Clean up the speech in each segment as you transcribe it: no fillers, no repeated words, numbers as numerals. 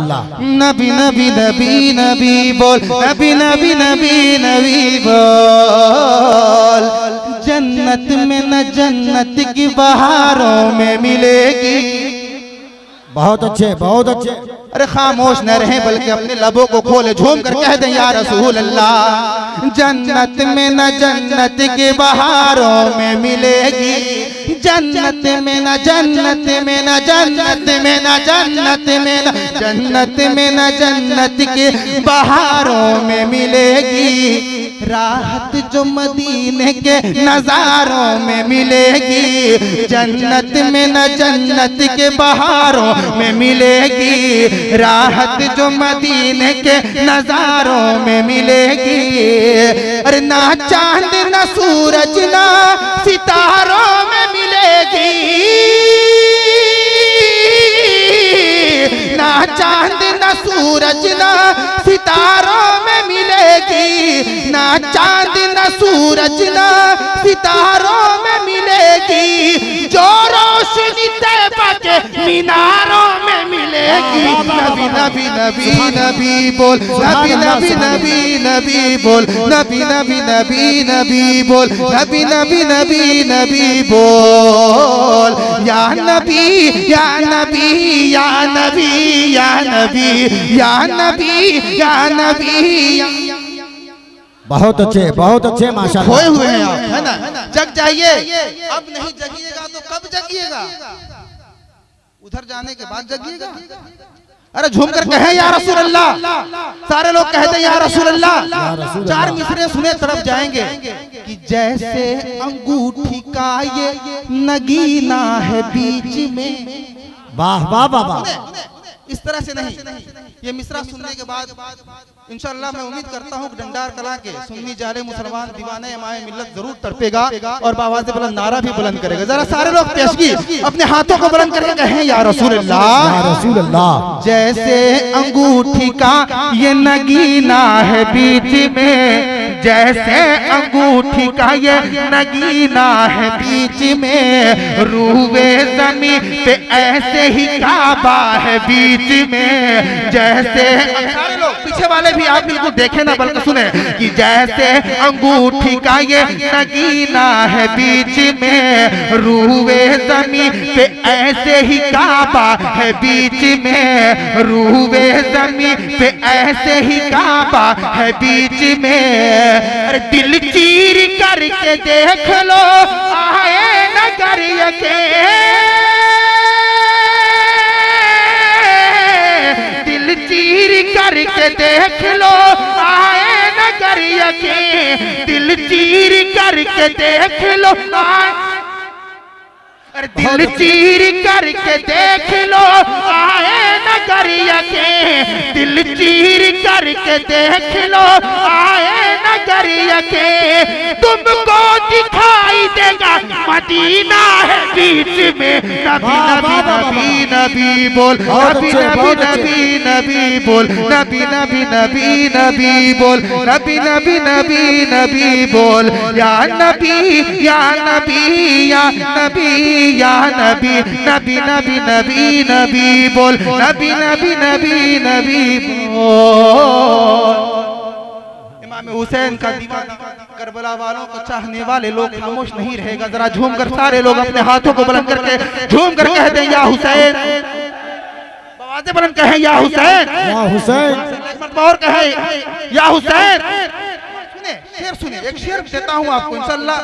नबी नबी नबी नबी बोल, नबी नबी नबी नबी बोल। जन्नत में न जन्नत की बहारों में मिलेगी। बहुत अच्छे, बहुत अच्छे। अरे खामोश न रहे बल्कि अपने लबों को खोले, झूम कर कह दें या रसूल अल्लाह। जन्नत में न जन्नत के बहारों में मिलेगी। जन्नत में न जन्नत में न जन्नत में न जन्नत में न जन्नत में न जन्नत के बहारों में मिलेगी। राहत जो मदीने के नजारों में मिलेगी। जन्नत में न जन्नत के बहारों में मिलेगी। राहत जो मदीने के नजारों में मिलेगी। अरे ना चांद ना सूरज ना सितारों में मिलेगी। ना चांद ना सूरज ना सितारों में मिलेगी। ना चांद ना सूरज ना सितारों में मिलेगी। जो रोशनी तैबा के मीनारों में मिलेगी। नबी नबी नबी नबी बोल, नबी नबी नबी नबी बोल, नबी नबी नबी नबी बोल, नबी नबी नबी नबी बोल। या नबी या नबी या नबी या नबी या नबी या नबी। बहुत अच्छे, बहुत अच्छे माशाल्लाह। खोए हुए हैं आप, है ना? जग जाइए। अब नहीं जगिएगा तो कब जगिएगा? उधर जाने के बाद जगिएगा। अरे झूम कर कहें या रसूल अल्लाह। सारे लोग कहते हैं या रसूल अल्लाह। चार मिसरे सुने तरफ जाएंगे कि जैसे अंगूठी का ये नगीना है बीच में। वाह वाह वाह वाह। इस तरह से नहीं, ये मिसरा सुनने के बाद इंशाअल्लाह मैं उम्मीद करता हूँ डंडार कला के सुन्नी जाले मुसलमान दीवाने हमारे मिल्लत जरूर तड़पेगा और बाबा से बुलंद नारा भी बुलंद करेगा। जरा सारे लोग पेशगी अपने हाथों को बुलंद करके कहें या रसूल अल्लाह, या रसूल अल्लाह। जैसे अंगूठी का ये नगीना है बीच में। जैसे अंगूठी का ये नगीना है बीच में। रूवे ज़मीं पे ऐसे ही काबा है बीच में। जैसे सारे लोग पीछे वाले भी आप बिल्कुल देखें ना बल्कि सुने कि जैसे अंगूठी का ये नगीना है बीच में। रूवे ज़मीं पे ऐसे ही काबा है बीच में। रूवे ज़मीं पे ऐसे ही काबा है बीच में। अरे दिल चीर करके देख लो आए नगर के। दिल चीर करके देख लो आए नगर के। दिल चीर करके देख लो आए। अरे दिल चीर करके देख लो आए नगर के। दिल चीर करके देख लो आए नगर के। तुमको दिखाई देगा मदीना है बीच में। नबी नबी नबी नबी बोल, नबी नबी नबी नबी बोल, नबी नबी नबी नबी बोल, नबी नबी नबी नबी बोल। या नबी या नबी या नबी या नबी, नबी नबी नबी नबी बोल, नबी नबी नबी नबी बोल। इमाम हुसैन का दीवाना करबला वालों को चाहने वाले लोग खामोश नहीं रहेगा। जरा झूम कर सारे लोग अपने हाथों को बुलंद करके झूम कर कहते हैं या हुसैन। आवाज़ें बुलंद कहें या हुसैन, या हुसैन। और कहें या हुसैन। शेर सुने, एक शेर देता हूँ आपको इंशाअल्लाह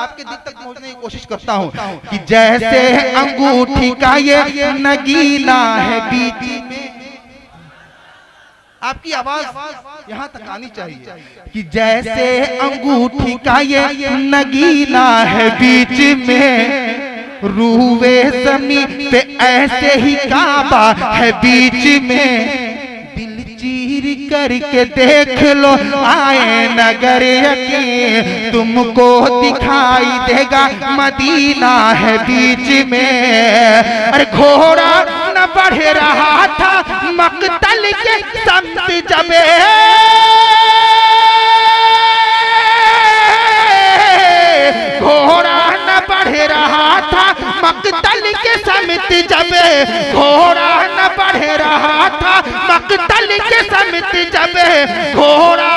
आपके दिल तक पहुँचने की कोशिश करता हूँ कि जैसे अंगूठी का ये नगीना है बीच में। आपकी आवाज यहाँ तक आनी चाहिए कि जैसे अंगूठी का ये नगीना है बीच में। रूवे ज़मीं पे ऐसे ही काबा है बीच में। चीर करके देख लो आए नगर के। तुमको दिखाई देगा मदीना है बीच में। अरे घोड़ा न बढ़ रहा था मक्तल के समत जबे। घोड़ा न बढ़ रहा था मक्तल के समत जबे। घोड़ा न बढ़ रहा था मकतल के समित जब घोड़ा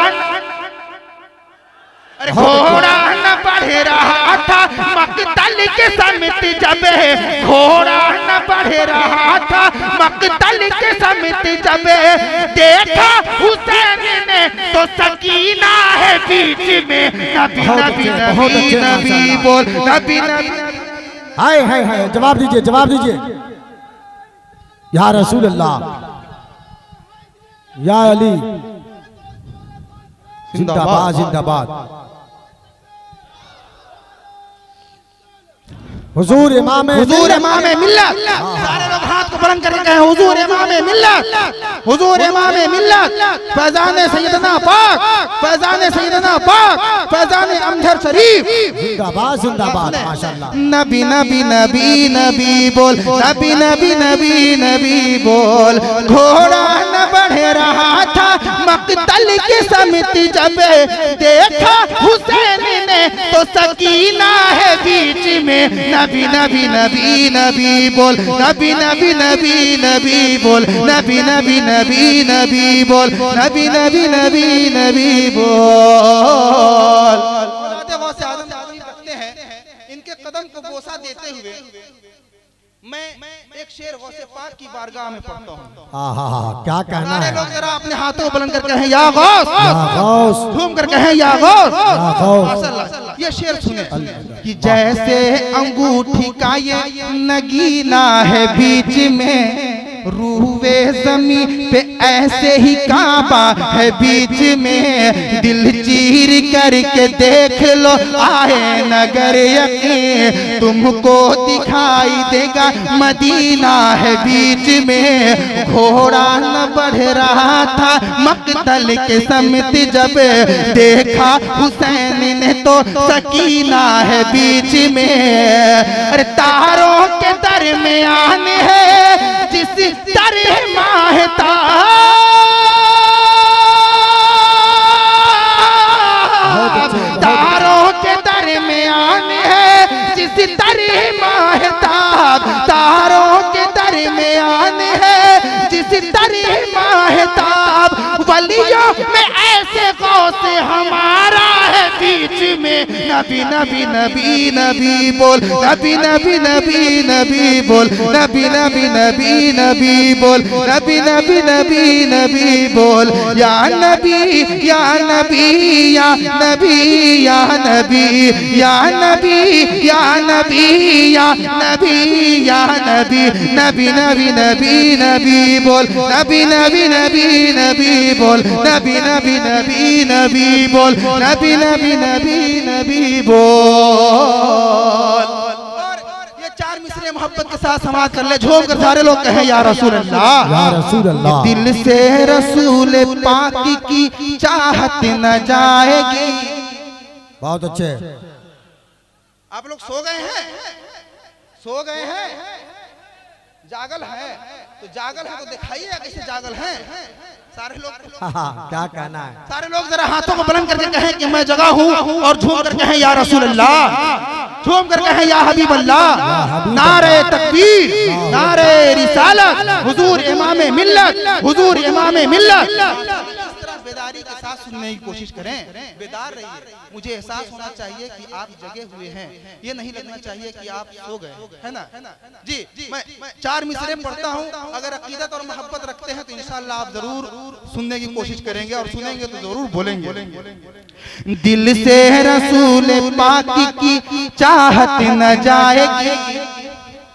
घोड़ा न बढ़ रहा था, मकतल के समित जब घोड़ा न बढ़ रहा था, मकतल के समित जब देखा हुसैन ने तो सकीना है बीच में, नबी नबी नबी नबी बोल, नबी नबी। हाय हाय हाय, जवाब दीजिए, जवाब दीजिए। या रसूल अल्लाह, या अली, जिंदाबाद जिंदाबाद। हुजूर इमाम मिल्लत। सारे लोग हाथ को बुलंद करके कहें हुजूर इमाम मिल्लत, हुजूर इमाम मिल्लत, फैजान सैयदना पाक, फैजान सैयदना पाक, फैजान अमजद शरीफ। जिंदाबाद जिंदाबाद, माशाअल्लाह। नबी नबी नबी नबी बोल, नबी नबी नबी नबी बोल। घोड़ा न बढ़ रहा था, मकतल के समित जब देखा हुसैन ने तो सकीना है बीच में, नबी नबी नबी नबी बोल, नबी नबी नबी नबी बोल, नबी नबी नबी नबी बोल, नबी नबी नबी नबी बोल। गौसे आज़म रखते हैं, इनके कदम को बोसा देते हुए मैं एक शेर गौसे पाक की बारगाह में पढ़ता हूँ। हाँ, क्या कहना है? लोग जरा अपने हाथों बुलंद कर कहें या गौस, झूम कर कहें या गौस। ये शेर सुने कि जैसे अंगूठी का ये नगीना है बीच में, रूहे जमी पे ऐसे ही काबा है बीच में, दिल चीर करके देख लो आए नगर यकीन, तुमको दिखाई देगा मदीना है बीच में। घोड़ा न बढ़ रहा था, मकतल के समित जब देखा हुसैन ने तो सकीना है बीच में। अरे तारों के दरमियान है जिस तरह माहता, तारों के दरमियान है जिस तरह माहताब, तारों के दरमियान है जिस तरह माहताब, वलियों में ऐसे गौस हमारा है बीच में, नबी नबी नबी नबी बोल, नबी नबी नबी नबी बोल, नबी नबी नबी नबी बोल, नबी नबी नबी नबी बोल। या नबी या नबी या नबी या नबी या नबी या नबी या नबी या नबी, नबी नबी नबी नबी बोल, नबी नबी नबी नबी बोल, नबी नबी नबी नबी बोल, नबी नबी नबी नबी बोल। ये चार मिसरे मोहब्बत के साथ समाज कर ले, झूम कर सारे लोग कहें या रसूल अल्लाह, या रसूल अल्लाह। दिल से रसूल पाक की चाहत न जाएगी। बहुत अच्छे। आप लोग सो गए हैं, सो गए हैं, जागल है तो जागल है तो दिखाइए कैसे जागल है सारे लोग। क्या कहना है? सारे लोग जरा हाथों को बुलंद करके कहें कि मैं जगह हूँ, और झूम कर कहें या रसूल अल्लाह, झूम कर कहें या हबीब अल्लाह। नारे तकबीर, नारे रिसालत, हुजूर इमाम मिल्लत, हुजूर इमाम मिल्लत। बेदारी के साथ सुनने की कोशिश करें, बेदार रहिए। मुझे एहसास होना चाहिए कि आप जगे हुए हैं, ये नहीं लगना चाहिए कि आप सो गए, है ना जी। मैं चार मिसरे पढ़ता हूँ, अगर अकीदत और मोहब्बत रखते हैं तो इंशाअल्लाह आप जरूर सुनने की कोशिश करेंगे, और सुनेंगे तो जरूर बोलेंगे। दिल से रसूल पाक की चाहत न जाएगी,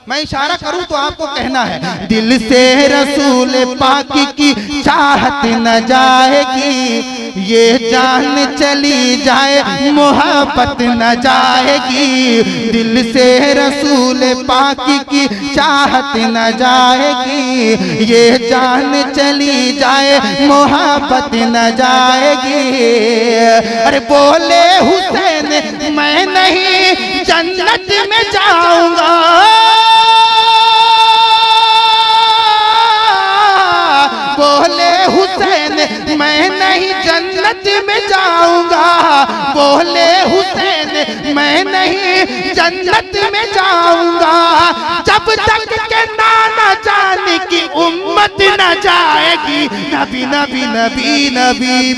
मैं इशारा करूं तो आपको कहना है, दिल से रसूल पाक की चाहत न जाएगी, ये जान चली जाए मोहब्बत न जाएगी। दिल से रसूल पाक की चाहत न जाएगी, ये जान चली जाए मोहब्बत न जाएगी। अरे बोले हुसैन मैं नहीं जन्नत में जाऊंगा, बोले हुसैन मैं नहीं जन्नत में जाऊंगा, बोले हुसैन मैं नहीं जन्नत में जाऊंगा, जब तक के नाना जान की उम्मत न जाएगी। नबी नबी नबी नबी